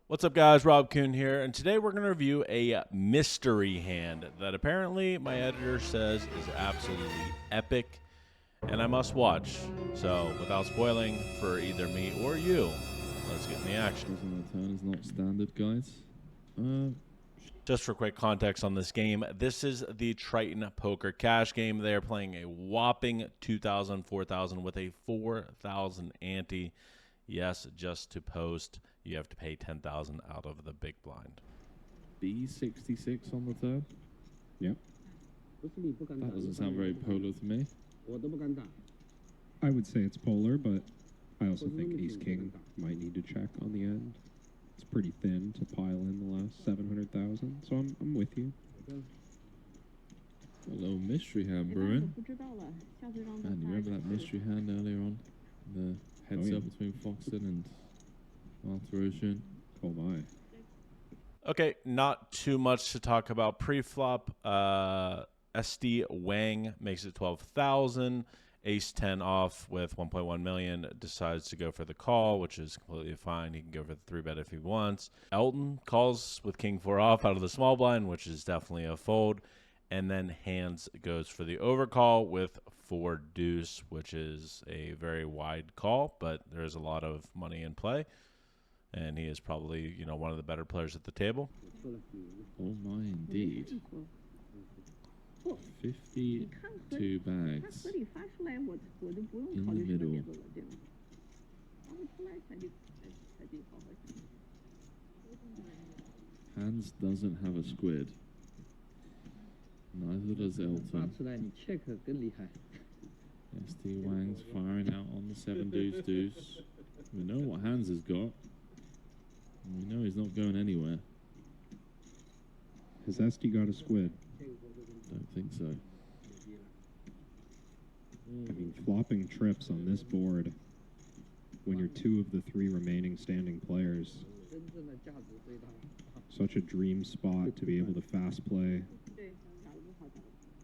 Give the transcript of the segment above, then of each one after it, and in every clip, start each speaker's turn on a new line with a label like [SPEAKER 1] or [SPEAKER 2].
[SPEAKER 1] What's up, guys? Rob Kuhn here, and today we're going to review a mystery hand that apparently my editor says is absolutely epic and I must watch. So, without spoiling for either me or you, let's get in the action.
[SPEAKER 2] On the turn is not standard, guys.
[SPEAKER 1] Just for quick context on this game, this is the Triton Poker Cash game. They are playing a whopping 2,000, 4,000 with a 4,000 ante. Yes, just to post, you have to pay 10,000 out of the big blind.
[SPEAKER 2] B66 on the turn.
[SPEAKER 3] Yep.
[SPEAKER 2] That doesn't sound very polar to me.
[SPEAKER 3] I would say it's polar, but I also think Ace King might need to check on the end. It's pretty thin to pile in the last 700,000, so I'm with you.
[SPEAKER 2] A little mystery hand brewing. Man, you remember that mystery hand earlier on? The heads up between Foxton and Arthur.
[SPEAKER 3] Oh my.
[SPEAKER 1] Okay, not too much to talk about pre-flop. SD Wang makes it 12,000. Ace 10 off with 1.1 million decides to go for the call, which is completely fine. He can go for the 3-bet if he wants. Elton calls with King 4 off out of the small blind, which is definitely a fold. And then Hands goes for the overcall with 4 deuce, which is a very wide call, but there's a lot of money in play. And he is probably, one of the better players at the table.
[SPEAKER 2] Oh my, indeed. 52 bags in the middle. Hands doesn't have a squid. Neither does Elton. SD Wang's firing out on the 7 deuce deuce. We know what Hands has got. We know he's not going anywhere.
[SPEAKER 3] Has SD got a squid?
[SPEAKER 2] Don't think so.
[SPEAKER 3] I mean, flopping trips on this board when you're 2 of the 3 remaining standing players. Such a dream spot to be able to fast play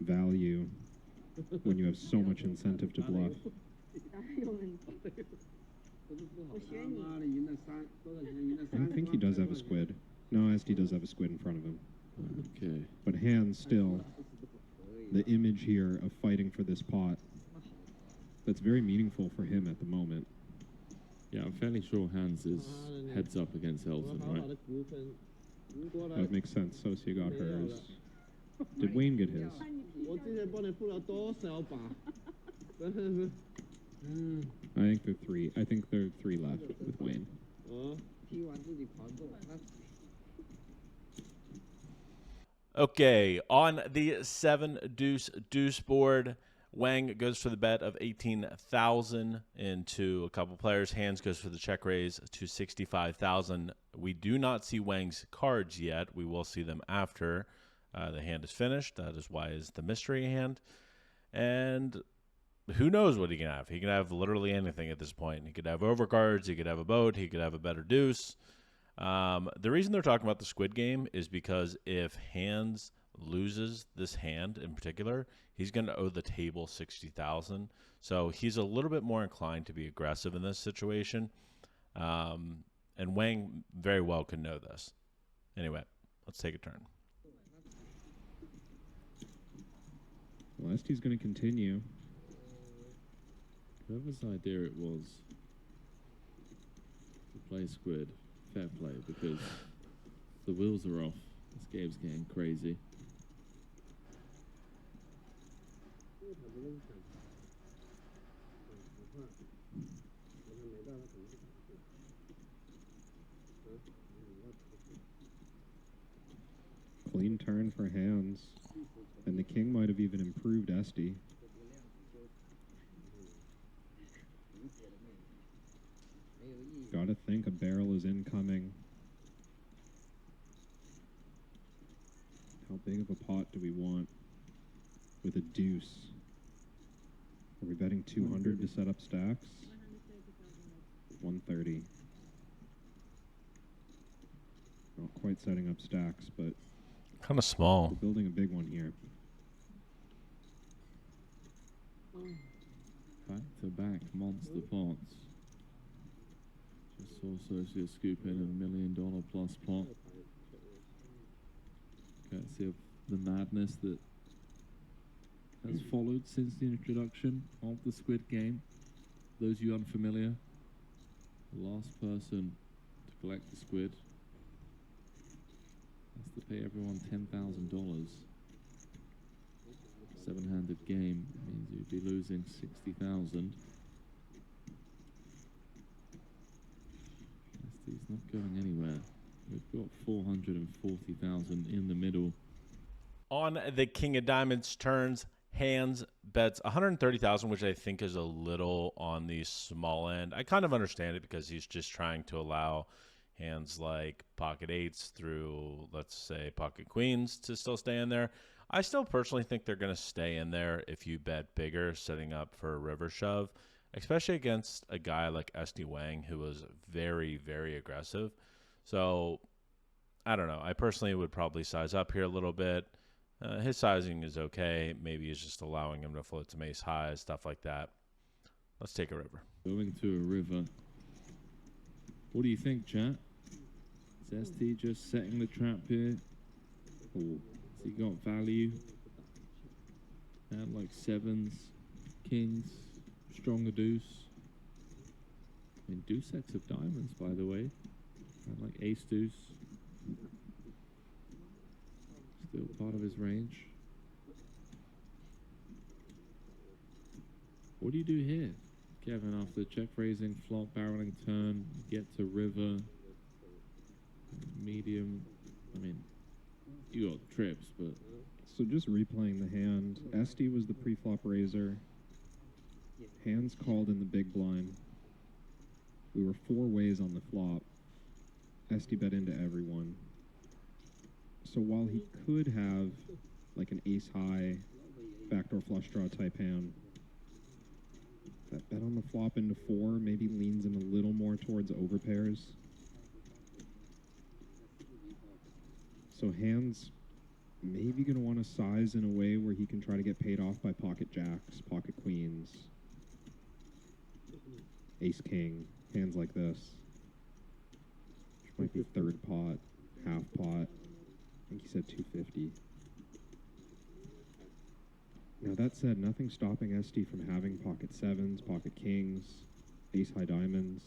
[SPEAKER 3] value when you have so much incentive to bluff. I think he does have a squid. No, SD does have a squid in front of him.
[SPEAKER 2] Okay.
[SPEAKER 3] But Hands still, the image here of fighting for this pot, that's very meaningful for him at the moment.
[SPEAKER 2] Yeah, I'm fairly sure Hands is heads up against Elton, right?
[SPEAKER 3] That would make sense. Socia got hers. Did Wayne get his? I think they're 3. I think there are 3 left with Wayne.
[SPEAKER 1] Okay, on the 7 deuce deuce board, Wang goes for the bet of 18,000 into a couple players. Hands goes for the check raise to 65,000. We do not see Wang's cards yet. We will see them after the hand is finished. That is why it's the mystery hand. And who knows what he can have? He can have literally anything at this point. He could have overcards. He could have a boat. He could have a better deuce. The reason they're talking about the squid game is because if Hands loses this hand in particular, he's going to owe the table 60,000. So he's a little bit more inclined to be aggressive in this situation. And Wang very well could know this. Anyway, let's take a turn.
[SPEAKER 3] Well, ST's going to continue.
[SPEAKER 2] Whoever's idea it was to play squid, fair play, because the wheels are off. This game's getting crazy.
[SPEAKER 3] Clean turn for Hands. And the king might have even improved SD. Gotta think a barrel is incoming. How big of a pot do we want with a deuce? Are we betting 200 to set up stacks? 130. Not quite setting up stacks, but
[SPEAKER 1] Kind of small.
[SPEAKER 3] we're building a big one here.
[SPEAKER 2] Back to back monster pots. Just saw Socia scoop in $1 million plus last pot. Courtesy of the madness that has followed since the introduction of the Squid Game. Those of you unfamiliar, the last person to collect the squid has to pay everyone $10,000. Seven-handed game means you'd be losing 60,000. He's not going anywhere. We've got 440,000 in the middle.
[SPEAKER 1] On the King of Diamonds turns, hands bets 130,000, which I think is a little on the small end. I kind of understand it because he's just trying to allow hands like pocket eights through, let's say, pocket queens to still stay in there. I still personally think they're going to stay in there if you bet bigger, setting up for a river shove, especially against a guy like SD Wang, who was very, very aggressive. So, I don't know. I personally would probably size up here a little bit. His sizing is okay. Maybe he's just allowing him to float some ace highs, stuff like that. Let's take a river.
[SPEAKER 2] Going to a river. What do you think, chat? Is ST just setting the trap here? Or has he got value? And like sevens, kings, stronger deuce. I mean, deuce X of diamonds, by the way. And like ace deuce. Still part of his range. What do you do here, Kevin, after check raising, flop, barreling turn, get to river, medium? I mean, you got trips, but...
[SPEAKER 3] So just replaying the hand, SD was the pre-flop raiser. Hands called in the big blind. We were four ways on the flop. SD bet into everyone. So while he could have like an ace high, backdoor flush draw type hand, that bet on the flop into four maybe leans him a little more towards overpairs. So hands maybe going to want to size in a way where he can try to get paid off by pocket jacks, pocket queens, ace king, hands like this. Which might be third pot, half pot. I think he said 250. Now that said, nothing stopping SD from having pocket sevens, pocket kings, ace high diamonds.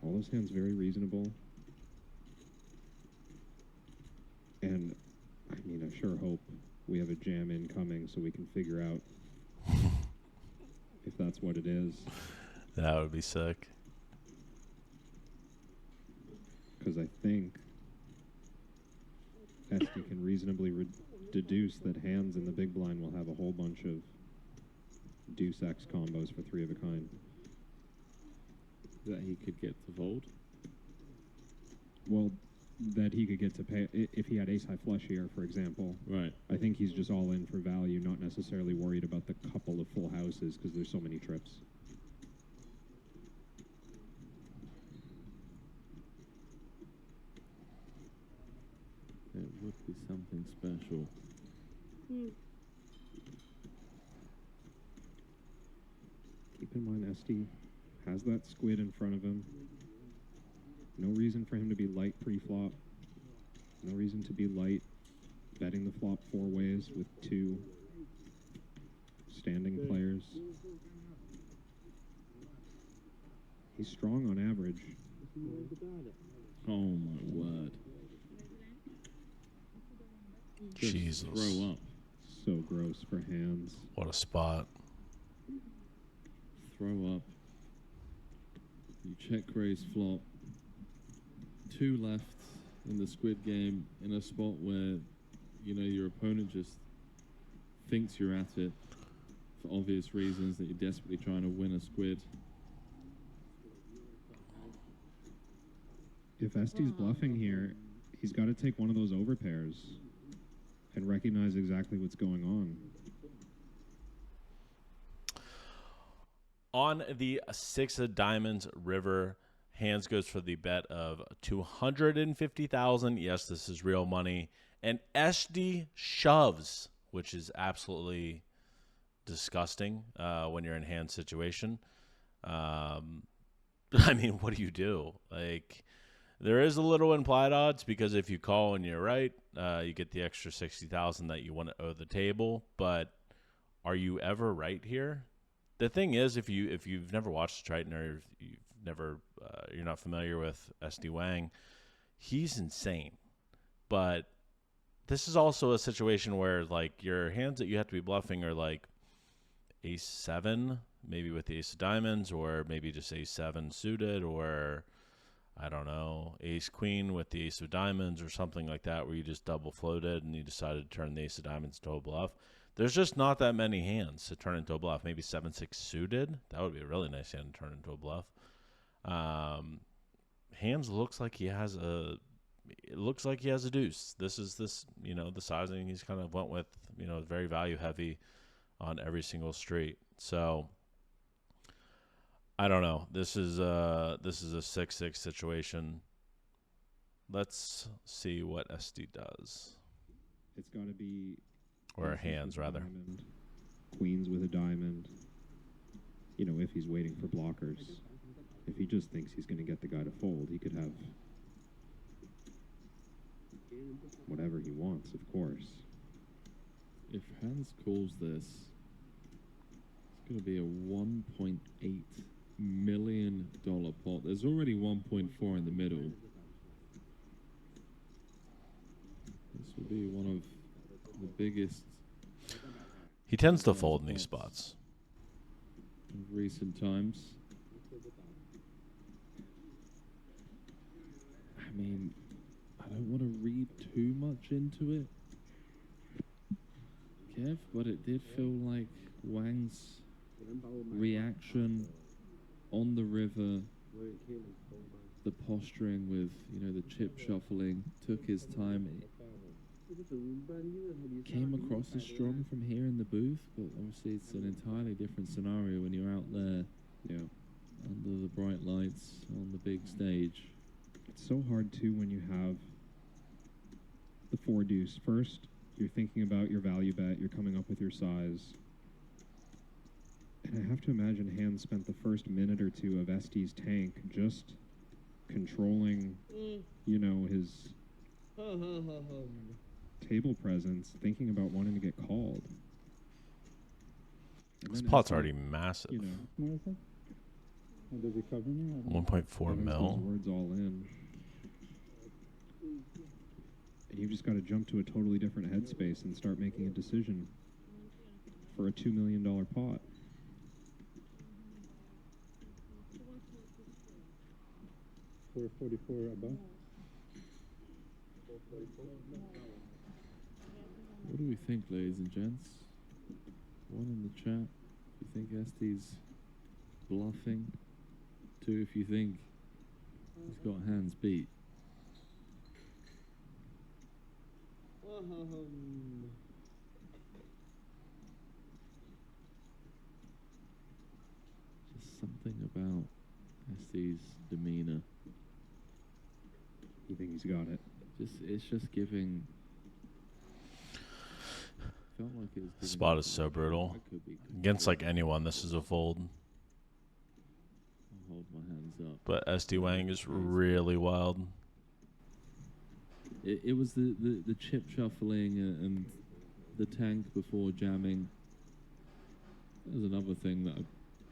[SPEAKER 3] All those hands very reasonable. And I mean, I sure hope we have a jam incoming so we can figure out if that's what it is.
[SPEAKER 1] That would be sick.
[SPEAKER 3] Because I think SD can reasonably deduce that hands in the big blind will have a whole bunch of deuce X combos for three of a kind.
[SPEAKER 2] That he could get to fold?
[SPEAKER 3] Well, that he could get to pay if he had ace high flush here, for example.
[SPEAKER 2] Right.
[SPEAKER 3] I think he's just all in for value, not necessarily worried about the couple of full houses because there's so many trips.
[SPEAKER 2] It would be something special.
[SPEAKER 3] Keep in mind, SD has that squid in front of him. No reason for him to be light pre-flop. No reason to be light betting the flop four ways with two standing players. He's strong on average.
[SPEAKER 2] Oh my word. Just
[SPEAKER 1] Jesus.
[SPEAKER 2] Throw up.
[SPEAKER 3] So gross for hands.
[SPEAKER 1] What a spot.
[SPEAKER 2] Throw up. You check raise flop. Two left in the squid game in a spot where, you know, your opponent just thinks you're at it for obvious reasons, that you're desperately trying to win a squid.
[SPEAKER 3] If SD's bluffing here, he's got to take one of those overpairs and recognize exactly what's going on.
[SPEAKER 1] On the six of diamonds river, hands goes for the bet of 250,000. Yes, this is real money. And SD shoves, which is absolutely disgusting when you're in hand situation. I mean, what do you do? Like, There is a little implied odds because if you call and you're right, you get the extra 60,000 that you want to owe the table. But are you ever right here? The thing is, if you've never watched Triton or you're not familiar with SD Wang, he's insane. But this is also a situation where like your hands that you have to be bluffing are like ace 7, maybe with the ace of diamonds, or maybe just ace 7 suited, or I don't know, ace queen with the ace of diamonds or something like that, where you just double floated and you decided to turn the ace of diamonds into a bluff. There's just not that many hands to turn into a bluff. Maybe 7-6 suited. That would be a really nice hand to turn into a bluff. Hands looks like he has a deuce. This is the sizing he's kind of went with, very value heavy on every single street. So I don't know. This is a 6-6 situation. Let's see what SD does.
[SPEAKER 3] It's got to be
[SPEAKER 1] Or
[SPEAKER 3] aces
[SPEAKER 1] hands,
[SPEAKER 3] with a
[SPEAKER 1] rather.
[SPEAKER 3] diamond, queens with a diamond. If he's waiting for blockers. If he just thinks he's going to get the guy to fold, he could have whatever he wants, of course.
[SPEAKER 2] If Hans calls this, it's going to be a $1.8 million pot. There's already 1.4 in the middle. This will be one of the biggest
[SPEAKER 1] He tends to fold in these spots.
[SPEAKER 2] of recent times. I mean, I don't want to read too much into it, Kev, but it did feel like Wang's reaction on the river, the posturing with, the chip shuffling, took his time. It came across as strong from here in the booth, but obviously it's an entirely different scenario when you're out there, under the bright lights on the big stage.
[SPEAKER 3] It's so hard, too, when you have the 4 deuce. First, you're thinking about your value bet, you're coming up with your size. And I have to imagine Hans spent the first minute or two of SD's tank just controlling, his table presence, thinking about wanting to get called. And
[SPEAKER 1] This
[SPEAKER 3] then
[SPEAKER 1] pot's
[SPEAKER 3] SD,
[SPEAKER 1] already massive.
[SPEAKER 3] you know,
[SPEAKER 4] Or does he cover me?
[SPEAKER 1] 1.4
[SPEAKER 3] Evans
[SPEAKER 1] mil.
[SPEAKER 3] goes words all in. And you've just got to jump to a totally different headspace and start making a decision for a $2 million pot.
[SPEAKER 4] Or 44 above?
[SPEAKER 2] What do we think, ladies and gents? One in the chat, if you think SD's bluffing. 2, if you think he's got hands beat. Just something about SD's demeanor.
[SPEAKER 3] You think he's got it?
[SPEAKER 2] It's just giving. Felt like it was giving
[SPEAKER 1] Spot is so brutal.
[SPEAKER 2] I could be
[SPEAKER 1] Against like anyone, this is a fold.
[SPEAKER 2] I'll hold my hands up.
[SPEAKER 1] But SD Wang is really wild.
[SPEAKER 2] It was the chip shuffling and the tank before jamming. That was another thing that I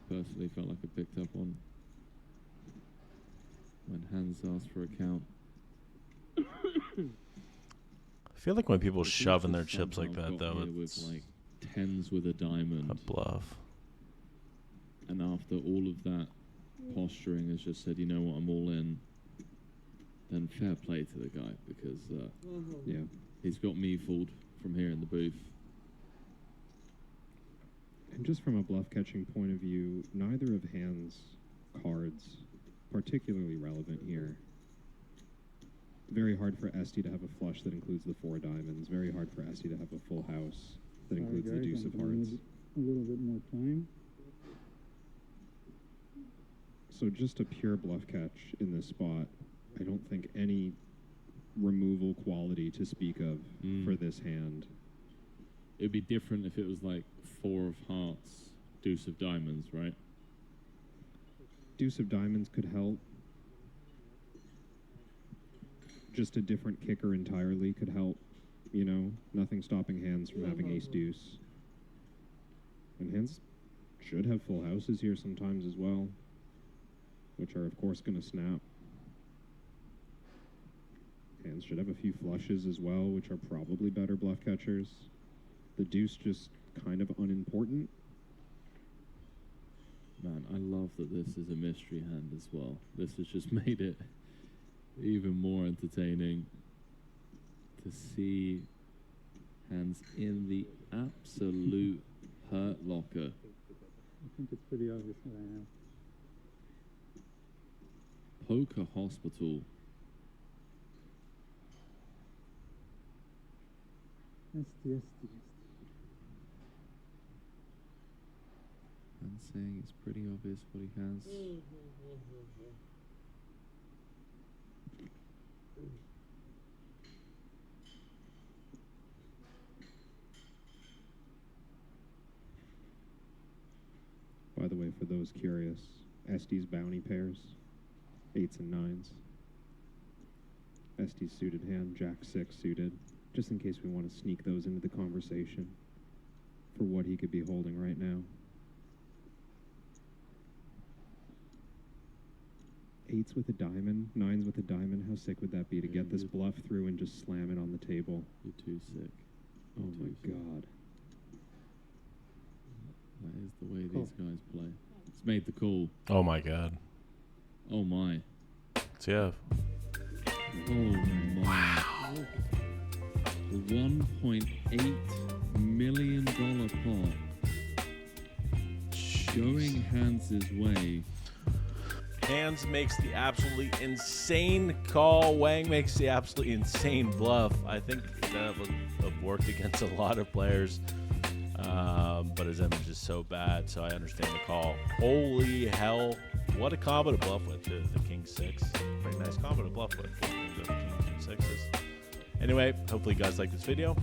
[SPEAKER 2] personally felt like I picked up on when Hans asked for a count.
[SPEAKER 1] I feel like when people
[SPEAKER 2] But
[SPEAKER 1] shove in
[SPEAKER 2] he's
[SPEAKER 1] their
[SPEAKER 2] just
[SPEAKER 1] chips like
[SPEAKER 2] somehow
[SPEAKER 1] that,
[SPEAKER 2] got
[SPEAKER 1] though,
[SPEAKER 2] here
[SPEAKER 1] it's
[SPEAKER 2] with like 10s with a diamond,
[SPEAKER 1] a bluff.
[SPEAKER 2] and after all of that posturing, has just said, you know what, I'm all in. Then fair play to the guy, because
[SPEAKER 3] Yeah.
[SPEAKER 2] he's got me fooled from here in the booth.
[SPEAKER 3] And just from a bluff catching point of view, neither of Hans' cards particularly relevant here. Very hard for SD to have a flush that includes the 4 diamonds. Very hard for SD to have a full house that includes the deuce of hearts.
[SPEAKER 4] A little bit more time.
[SPEAKER 3] So just a pure bluff catch in this spot. I don't think any removal quality to speak of for this hand.
[SPEAKER 2] It'd be different if it was like 4 of hearts, deuce of diamonds, right?
[SPEAKER 3] Deuce of diamonds could help. just a different kicker entirely could help. You know, nothing stopping hands from having ace deuce. And hands should have full houses here sometimes as well, which are of course going to snap. Hands should have a few flushes as well, which are probably better bluff catchers. The deuce just kind of unimportant.
[SPEAKER 2] Man, I love that this is a mystery hand as well. This has just made it even more entertaining to see hands in the absolute hurt locker.
[SPEAKER 4] I think it's pretty obvious what I have.
[SPEAKER 2] Poker hospital.
[SPEAKER 4] SD.
[SPEAKER 2] And saying it's pretty obvious what he has.
[SPEAKER 3] By the way, for those curious, SD's bounty pairs, 8s and 9s. SD's suited hand, Jack 6 suited, just in case we want to sneak those into the conversation for what he could be holding right now. 8s with a diamond, 9s with a diamond. How sick would that be to get this bluff through and just slam it on the table?
[SPEAKER 2] You're too sick.
[SPEAKER 3] Oh my god.
[SPEAKER 2] That is the way these guys play. It's made the call.
[SPEAKER 1] Oh my god.
[SPEAKER 2] Oh my.
[SPEAKER 1] Yeah.
[SPEAKER 2] Oh my. Wow. The $1.8 million pot going Hans' way.
[SPEAKER 1] Hands makes the absolutely insane call. Wang makes the absolutely insane bluff. I think that would have worked against a lot of players, but his image is so bad, so I understand the call. Holy hell. What a combo to bluff with, the King 6. Pretty nice combo to bluff with, the King 2 6s. Anyway, hopefully you guys like this video.